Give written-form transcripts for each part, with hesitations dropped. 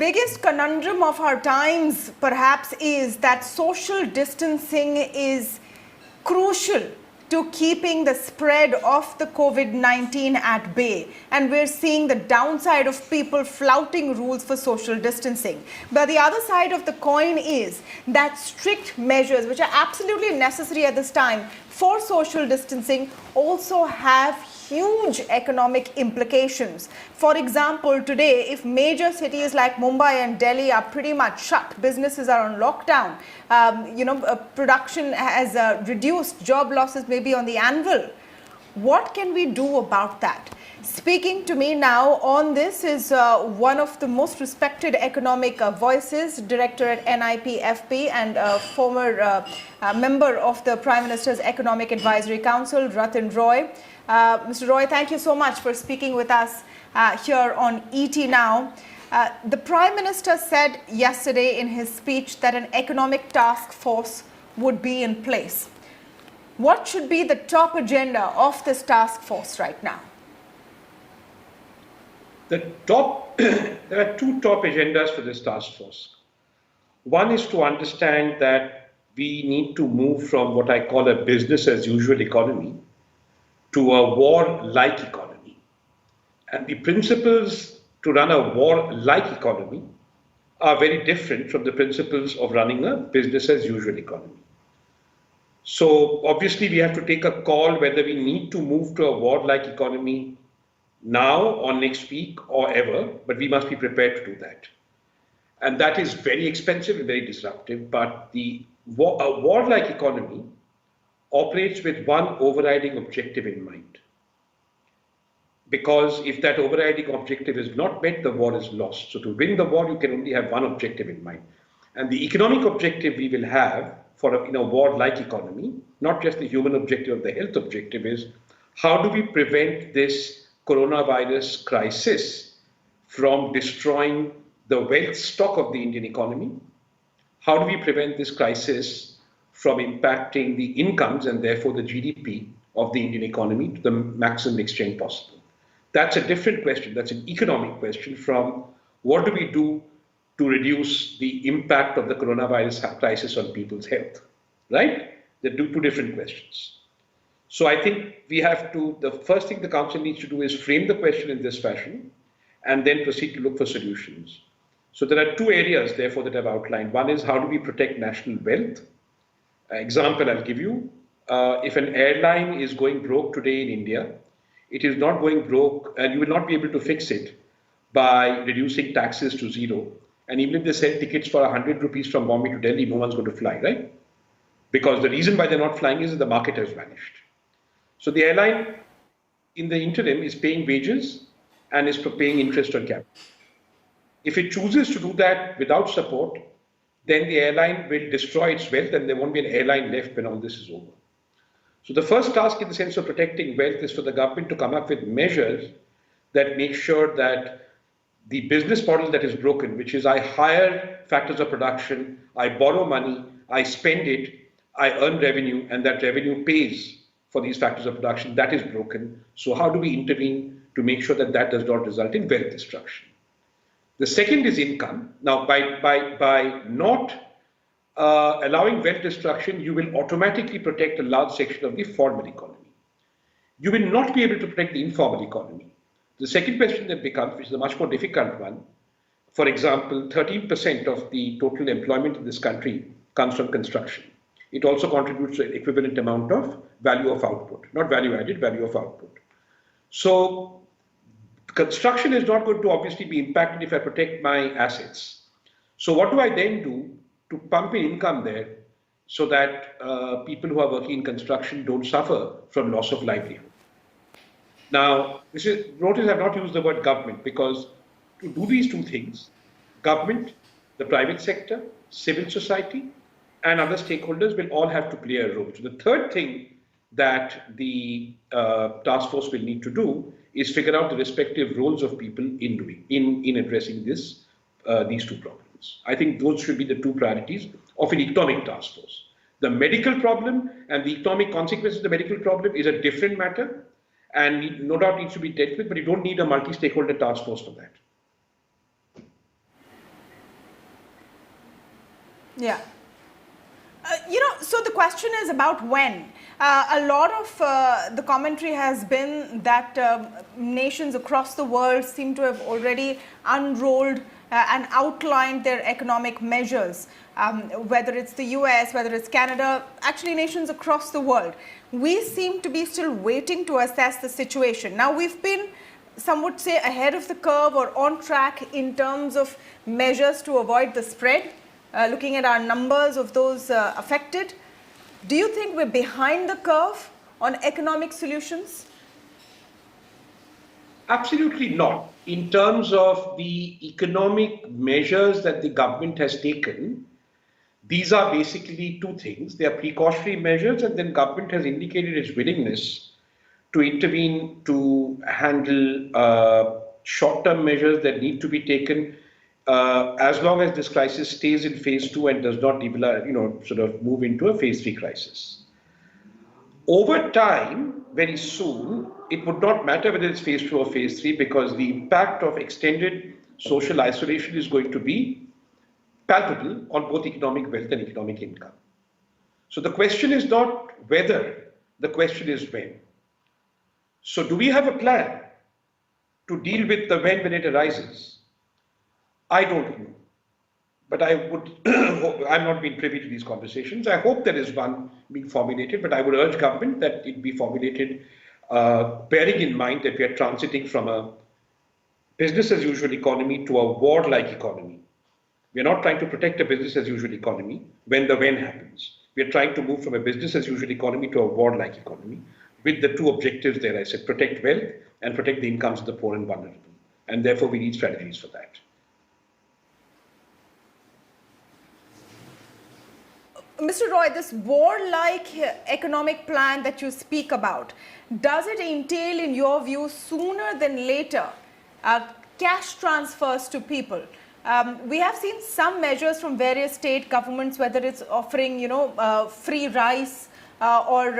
biggest conundrum of our times perhaps is that social distancing is crucial to keeping the spread of the COVID-19 at bay. And we're seeing the downside of people flouting rules for social distancing. But the other side of the coin is that strict measures, which are absolutely necessary at this time for social distancing, also have huge economic implications. For example, today, if major cities like Mumbai and Delhi are pretty much shut, businesses are on lockdown, production has reduced, job losses may be on the anvil. What can we do about that? Speaking to me now on this is one of the most respected economic voices, director at NIPFP and former member of the Prime Minister's Economic Advisory Council, Rathin Roy. Mr. Roy, thank you so much for speaking with us here on ET Now. The Prime Minister said yesterday in his speech that an economic task force would be in place. What should be the top agenda of this task force right now? There are two top agendas for this task force. One is to understand that we need to move from what I call a business as usual economy to a war-like economy. And the principles to run a war-like economy are very different from the principles of running a business as usual economy. So obviously we have to take a call whether we need to move to a war-like economy now or next week or ever, but we must be prepared to do that. And that is very expensive and very disruptive, but a war-like economy operates with one overriding objective in mind. Because if that overriding objective is not met, the war is lost. So to win the war, you can only have one objective in mind. And the economic objective we will have in a war-like economy, not just the human objective or the health objective, is how do we prevent this coronavirus crisis from destroying the wealth stock of the Indian economy? How do we prevent this crisis from impacting the incomes and therefore the GDP of the Indian economy to the maximum extent possible? That's a different question. That's an economic question from what do we do to reduce the impact of the coronavirus crisis on people's health, right? They're two different questions. So I think the first thing the council needs to do is frame the question in this fashion and then proceed to look for solutions. So there are two areas, therefore, that I've outlined. One is how do we protect national wealth? Example I'll give you. If an airline is going broke today in India, it is not going broke and you will not be able to fix it by reducing taxes to zero. And even if they sell tickets for 100 rupees from Bombay to Delhi, no one's going to fly, right? Because the reason why they're not flying is that the market has vanished. So the airline in the interim is paying wages and is paying interest on capital. If it chooses to do that without support, then the airline will destroy its wealth and there won't be an airline left when all this is over. So the first task in the sense of protecting wealth is for the government to come up with measures that make sure that the business model that is broken, which is I hire factors of production, I borrow money, I spend it, I earn revenue, and that revenue pays for these factors of production, that is broken. So how do we intervene to make sure that that does not result in wealth destruction? The second is income. Now, by not allowing wealth destruction, you will automatically protect a large section of the formal economy. You will not be able to protect the informal economy. The second question that becomes, which is a much more difficult one, for example, 13% of the total employment in this country comes from construction. It also contributes to an equivalent amount of value of output, not value added, value of output. So construction is not going to obviously be impacted if I protect my assets. So what do I then do to pump in income there so that people who are working in construction don't suffer from loss of livelihood? Now, notice I've not used the word government because to do these two things, government, the private sector, civil society, and other stakeholders will all have to play a role. So the third thing that the task force will need to do is figure out the respective roles of people in addressing these two problems. I think those should be the two priorities of an economic task force. The medical problem and the economic consequences of the medical problem is a different matter and no doubt needs to be dealt with, but you don't need a multi-stakeholder task force for that. Yeah. So the question is about when. A lot of the commentary has been that nations across the world seem to have already unrolled and outlined their economic measures, whether it's the US, whether it's Canada, actually nations across the world. We seem to be still waiting to assess the situation. Now, we've been, some would say, ahead of the curve or on track in terms of measures to avoid the spread. Looking at our numbers of those affected, do you think we're behind the curve on economic solutions? Absolutely not. In terms of the economic measures that the government has taken, these are basically two things. They are precautionary measures, and then government has indicated its willingness to intervene to handle short-term measures that need to be taken as long as this crisis stays in phase 2 and does not sort of move into a phase 3 crisis. Over time, very soon, it would not matter whether it's phase 2 or phase 3 because the impact of extended social isolation is going to be palpable on both economic wealth and economic income. So the question is not whether, the question is when. So do we have a plan to deal with the when it arises? I don't know. But I would, I'm not being privy to these conversations. I hope there is one being formulated, but I would urge government that it be formulated bearing in mind that we are transiting from a business as usual economy to a war-like economy. We are not trying to protect a business as usual economy when the when happens. We are trying to move from a business as usual economy to a war-like economy with the two objectives there. I said protect wealth and protect the incomes of the poor and vulnerable. And therefore we need strategies for that. Mr. Roy, this war-like economic plan that you speak about, does it entail, in your view, sooner than later, cash transfers to people? We have seen some measures from various state governments, whether it's offering, free rice or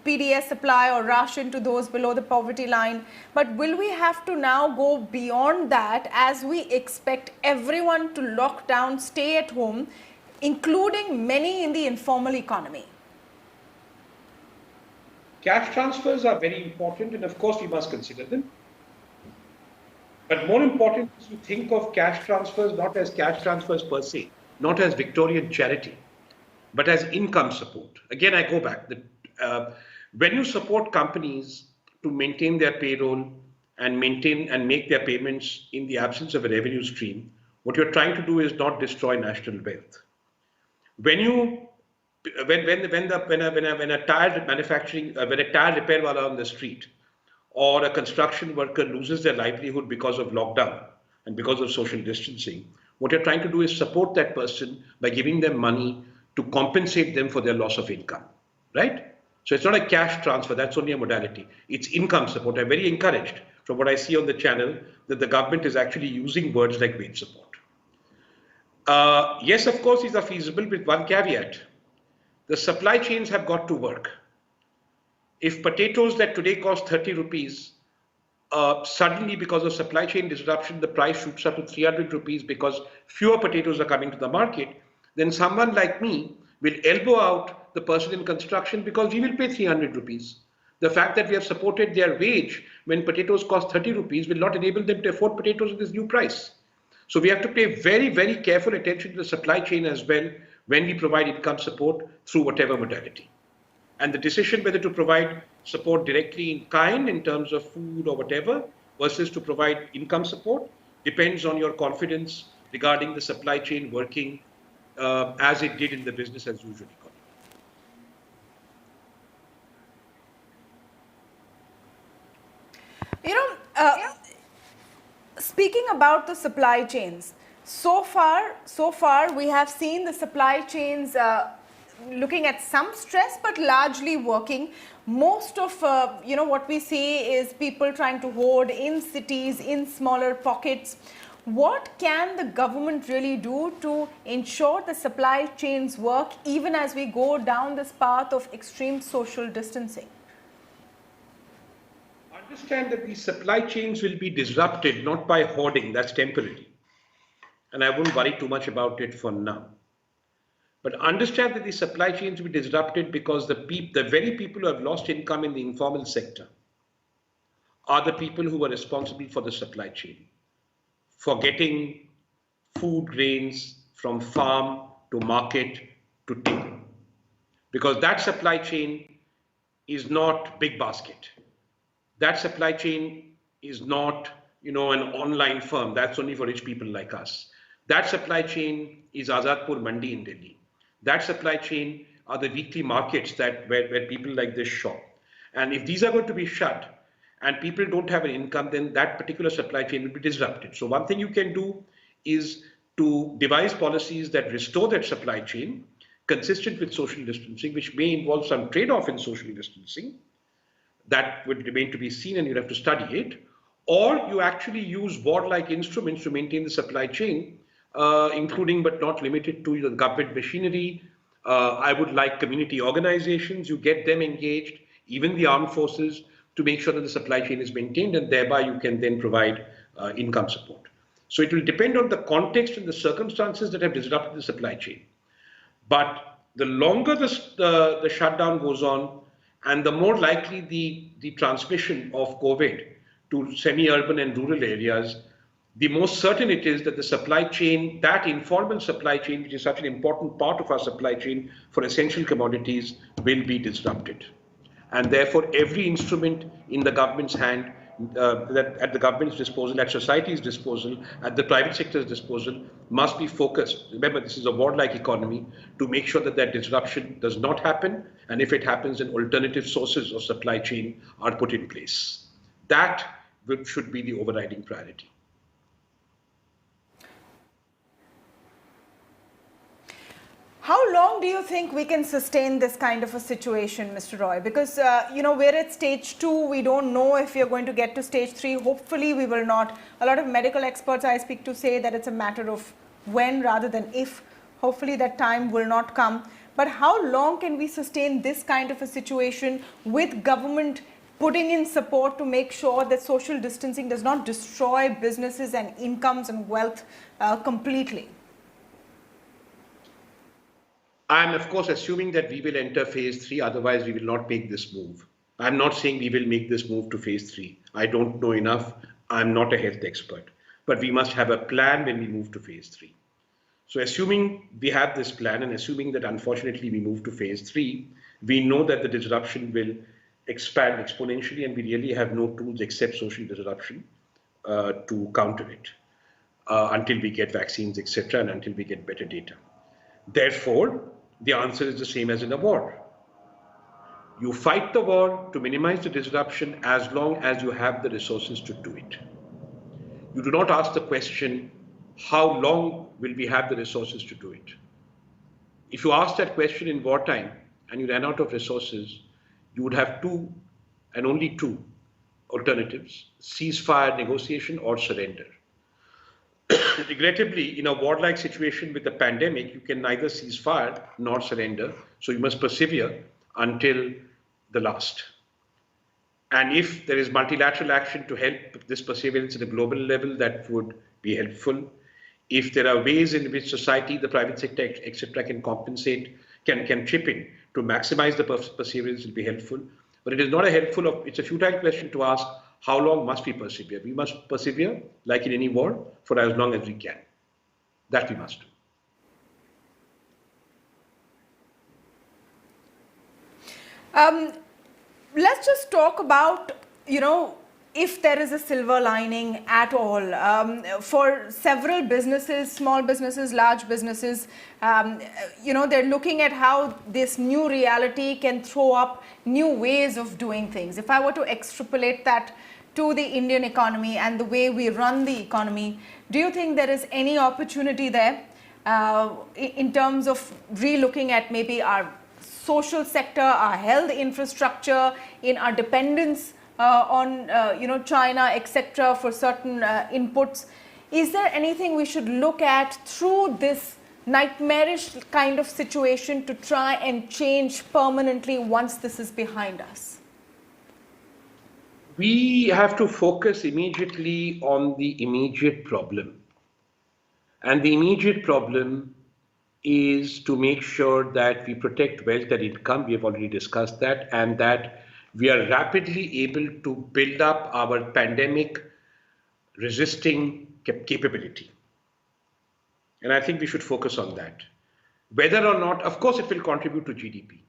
PDS supply or ration to those below the poverty line. But will we have to now go beyond that as we expect everyone to lock down, stay at home, including many in the informal economy? Cash transfers are very important, and of course we must consider them. But more important is to think of cash transfers not as cash transfers per se, not as Victorian charity, but as income support. Again, I go back. When you support companies to maintain their payroll and maintain and make their payments in the absence of a revenue stream, what you're trying to do is not destroy national wealth. When a tire manufacturing, when a tire repair wala on the street or a construction worker loses their livelihood because of lockdown and because of social distancing, what you're trying to do is support that person by giving them money to compensate them for their loss of income, right? So it's not a cash transfer, that's only a modality. It's income support. I'm very encouraged from what I see on the channel that the government is actually using words like wage support. Yes, of course, these are feasible with one caveat. The supply chains have got to work. If potatoes that today cost 30 rupees, suddenly because of supply chain disruption, the price shoots up to 300 rupees because fewer potatoes are coming to the market, then someone like me will elbow out the person in construction because we will pay 300 rupees. The fact that we have supported their wage when potatoes cost 30 rupees will not enable them to afford potatoes at this new price. So we have to pay very, very careful attention to the supply chain as well when we provide income support through whatever modality. And the decision whether to provide support directly in kind in terms of food or whatever versus to provide income support depends on your confidence regarding the supply chain working as it did in the business as usual economy. Speaking about the supply chains, so far we have seen the supply chains looking at some stress, but largely working. Most of what we see is people trying to hoard in cities, in smaller pockets. What can the government really do to ensure the supply chains work even as we go down this path of extreme social distancing? Understand that these supply chains will be disrupted not by hoarding, that's temporary. and I won't worry too much about it for now. But understand that the supply chains will be disrupted because the very people who have lost income in the informal sector are the people who are responsible for the supply chain, for getting food grains from farm to market to table. Because that supply chain is not big basket. That supply chain is not, an online firm. That's only for rich people like us. That supply chain is Azadpur Mandi in Delhi. That supply chain are the weekly markets where people like this shop. And if these are going to be shut and people don't have an income, then that particular supply chain will be disrupted. So one thing you can do is to devise policies that restore that supply chain consistent with social distancing, which may involve some trade-off in social distancing. That would remain to be seen and you'd have to study it. Or you actually use war-like instruments to maintain the supply chain, including but not limited to the government machinery. I would like community organizations, you get them engaged, even the armed forces, to make sure that the supply chain is maintained, and thereby you can then provide income support. So it will depend on the context and the circumstances that have disrupted the supply chain. But the longer the shutdown goes on, and the more likely the transmission of COVID to semi-urban and rural areas, the most certain it is that the supply chain, that informal supply chain, which is such an important part of our supply chain for essential commodities, will be disrupted. And therefore, every instrument in the government's hand, that at the government's disposal, at society's disposal, at the private sector's disposal, must be focused. Remember, this is a war-like economy, to make sure that that disruption does not happen, and if it happens, then alternative sources of supply chain are put in place. That should be the overriding priority. How long do you think we can sustain this kind of a situation, Mr. Roy? Because, we're at stage 2. We don't know if we're going to get to stage 3. Hopefully, we will not. A lot of medical experts I speak to say that it's a matter of when rather than if. Hopefully, that time will not come. But how long can we sustain this kind of a situation with government putting in support to make sure that social distancing does not destroy businesses and incomes and wealth completely? I'm, of course, assuming that we will enter phase 3, otherwise we will not make this move. I'm not saying we will make this move to phase 3. I don't know enough. I'm not a health expert. But we must have a plan when we move to phase 3. So assuming we have this plan and assuming that unfortunately we move to phase 3, we know that the disruption will expand exponentially and we really have no tools except social disruption to counter it until we get vaccines, etc., and until we get better data. Therefore, the answer is the same as in a war. You fight the war to minimize the disruption as long as you have the resources to do it. You do not ask the question, how long will we have the resources to do it? If you ask that question in wartime and you ran out of resources, you would have two and only two alternatives: ceasefire, negotiation, or surrender. Regrettably, in a warlike situation with a pandemic, you can neither cease fire nor surrender. So you must persevere until the last. And if there is multilateral action to help this perseverance at a global level, that would be helpful. If there are ways in which society, the private sector, etc., can compensate, can chip in to maximize the perseverance, will be helpful. But it is not it's a futile question to ask, how long must we persevere? We must persevere, like in any war, for as long as we can. That we must do. Let's just talk about, if there is a silver lining at all. For several businesses, small businesses, large businesses, they're looking at how this new reality can throw up new ways of doing things. If I were to extrapolate that to the Indian economy and the way we run the economy, do you think there is any opportunity there in terms of relooking at maybe our social sector, our health infrastructure, in our dependence on China, etc., for certain inputs? Is there anything we should look at through this nightmarish kind of situation to try and change permanently once this is behind us? We have to focus immediately on the immediate problem. And the immediate problem is to make sure that we protect wealth and income. We have already discussed that, and that we are rapidly able to build up our pandemic resisting capability. And I think we should focus on that. Whether or not, of course, it will contribute to GDP,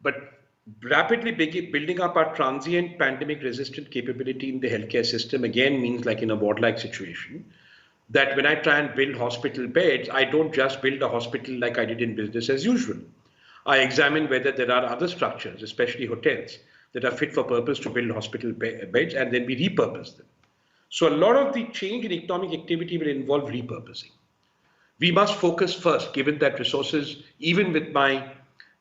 but rapidly building up our transient pandemic resistant capability in the healthcare system again means, like in a ward-like situation, that when I try and build hospital beds, I don't just build a hospital like I did in business as usual. I examine whether there are other structures, especially hotels, that are fit for purpose to build hospital beds, and then we repurpose them. So a lot of the change in economic activity will involve repurposing. We must focus first, given that resources, even with my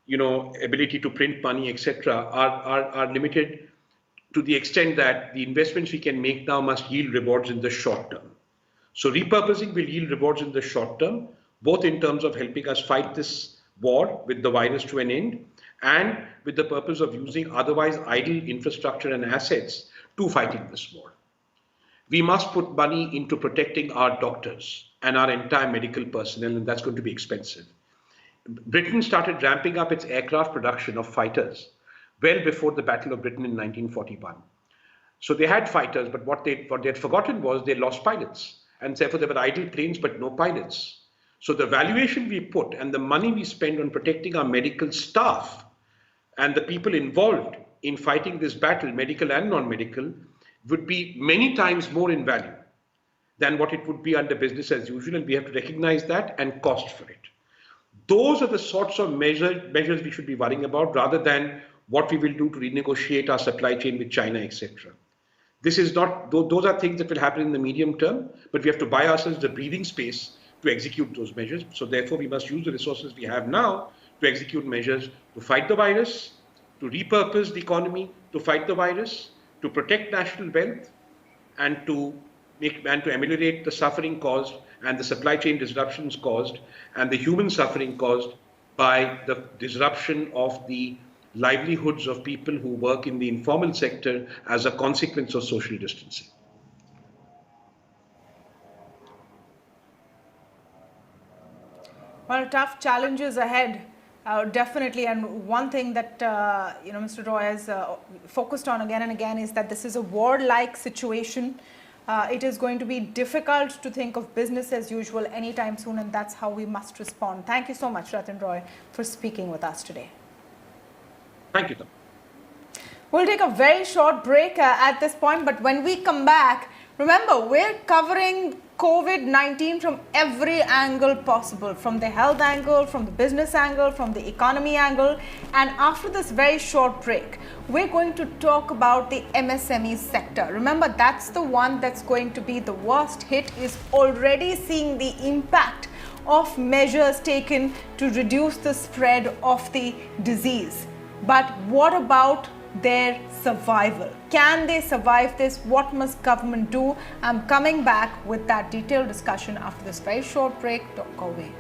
ability to print money, etc., are limited to the extent that the investments we can make now must yield rewards in the short term. So repurposing will yield rewards in the short term, both in terms of helping us fight this war with the virus to an end, and with the purpose of using otherwise idle infrastructure and assets to fighting this war. We must put money into protecting our doctors and our entire medical personnel, and that's going to be expensive. Britain started ramping up its aircraft production of fighters well before the Battle of Britain in 1941. So they had fighters, but what they had forgotten was they lost pilots, and therefore there were idle planes but no pilots. So the valuation we put and the money we spend on protecting our medical staff and the people involved in fighting this battle, medical and non-medical, would be many times more in value than what it would be under business as usual, and we have to recognize that and cost for it. Those are the sorts of measures we should be worrying about, rather than what we will do to renegotiate our supply chain with China, etc. This is not; those are things that will happen in the medium term, but we have to buy ourselves the breathing space to execute those measures. So therefore, we must use the resources we have now to execute measures to fight the virus, to repurpose the economy to fight the virus, to protect national wealth, and to ameliorate the suffering caused and the supply chain disruptions caused and the human suffering caused by the disruption of the livelihoods of people who work in the informal sector as a consequence of social distancing. Well, tough challenges ahead, definitely. And one thing that Mr. Roy has focused on again and again is that this is a war-like situation. It is going to be difficult to think of business as usual anytime soon, and that's how we must respond. Thank you so much, Rathin Roy, for speaking with us today. Thank you, Tom. We'll take a very short break at this point, but when we come back, remember, we're covering COVID-19 from every angle possible, from the health angle, from the business angle, from the economy angle. And after this very short break, we're going to talk about the MSME sector. Remember, that's the one that's going to be the worst hit, is already seeing the impact of measures taken to reduce the spread of the disease. But what about their survival? Can they survive this? What must government do? I'm coming back with that detailed discussion after this very short break. Don't go away.